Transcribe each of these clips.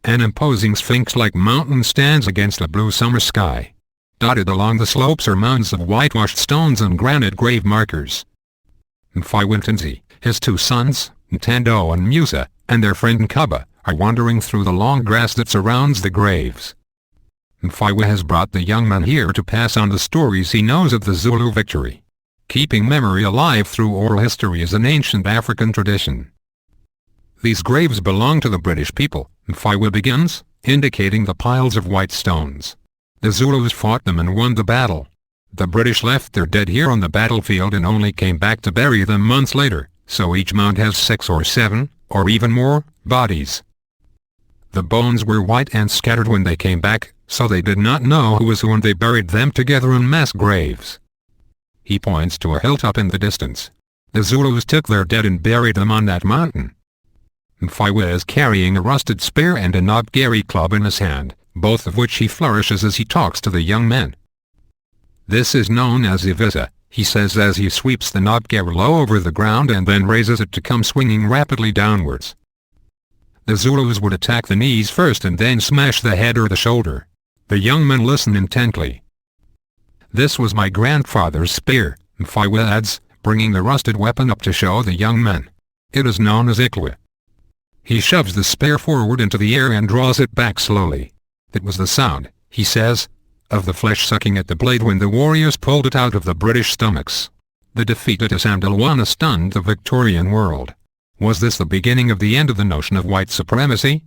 An imposing sphinx-like mountain stands against a blue summer sky. Dotted along the slopes are mounds of whitewashed stones and granite grave markers. Mfaiwa, his two sons, Ntando and Musa, and their friend Nkuba, are wandering through the long grass that surrounds the graves. Mfaiwa has brought the young man here to pass on the stories he knows of the Zulu victory. Keeping memory alive through oral history is an ancient African tradition. These graves belong to the British people, Mfaiwa begins, indicating the piles of white stones. The Zulus fought them and won the battle. The British left their dead here on the battlefield and only came back to bury them months later, so each mound has 6 or 7, or even more, bodies. The bones were white and scattered when they came back, so they did not know who was who and they buried them together in mass graves. He points to a hilltop in the distance. The Zulus took their dead and buried them on that mountain. Mfaiwa is carrying a rusted spear and a knobkerrie club in his hand, both of which he flourishes as he talks to the young men. This is known as Ivisa, he says as he sweeps the knobkerrie low over the ground and then raises it to come swinging rapidly downwards. The Zulus would attack the knees first and then smash the head or the shoulder. The young men listen intently. This was my grandfather's spear, Mfaiwa adds, bringing the rusted weapon up to show the young men. It is known as Ikwa. He shoves the spear forward into the air and draws it back slowly. It was the sound, he says, of the flesh sucking at the blade when the warriors pulled it out of the British stomachs. The defeat at Isandlwana stunned the Victorian world. Was this the beginning of the end of the notion of white supremacy?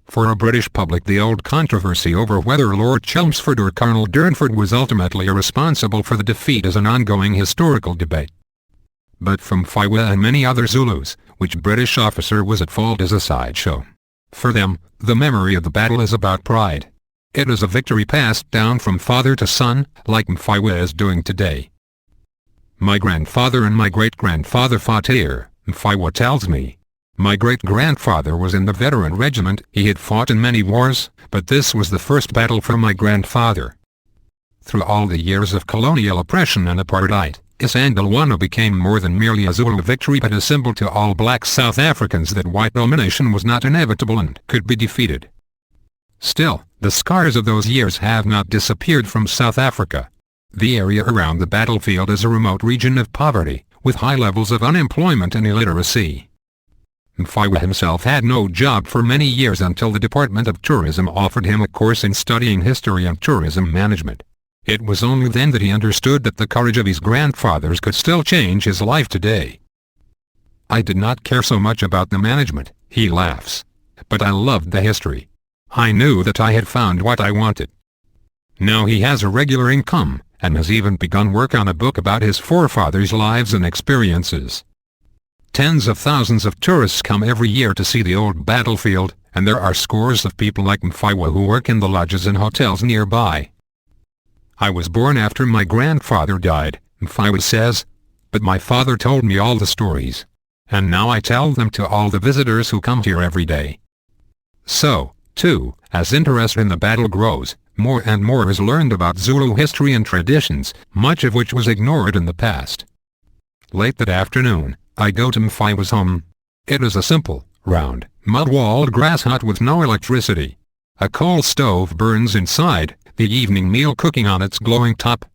For a British public, the old controversy over whether Lord Chelmsford or Colonel Durnford was ultimately responsible for the defeat is an ongoing historical debate. But from Mfaiwa and many other Zulus, which British officer was at fault is a sideshow. For them, the memory of the battle is about pride. It is a victory passed down from father to son, like Mfaiwa is doing today. My grandfather and my great-grandfather fought here, Mfaiwa tells me. My great-grandfather was in the veteran regiment. He had fought in many wars, but this was the first battle for my grandfather. Through all the years of colonial oppression and apartheid, Isandlwana became more than merely a Zulu victory but a symbol to all black South Africans that white domination was not inevitable and could be defeated. Still, the scars of those years have not disappeared from South Africa. The area around the battlefield is a remote region of poverty, with high levels of unemployment and illiteracy. Mfaiwa himself had no job for many years until the Department of Tourism offered him a course in studying history and tourism management. It was only then that he understood that the courage of his grandfathers could still change his life today. I did not care so much about the management, he laughs. But I loved the history. I knew that I had found what I wanted. Now he has a regular income, and has even begun work on a book about his forefathers' lives and experiences. Tens of thousands of tourists come every year to see the old battlefield, and there are scores of people like Mfaiwa who work in the lodges and hotels nearby. I was born after my grandfather died, Mfaiwa says, but my father told me all the stories. And now I tell them to all the visitors who come here every day. So, too, as interest in the battle grows, more and more is learned about Zulu history and traditions, much of which was ignored in the past. Late that afternoon, I go to Mfaiwa's home. It is a simple, round, mud-walled grass hut with no electricity. A coal stove burns inside, the evening meal cooking on its glowing top.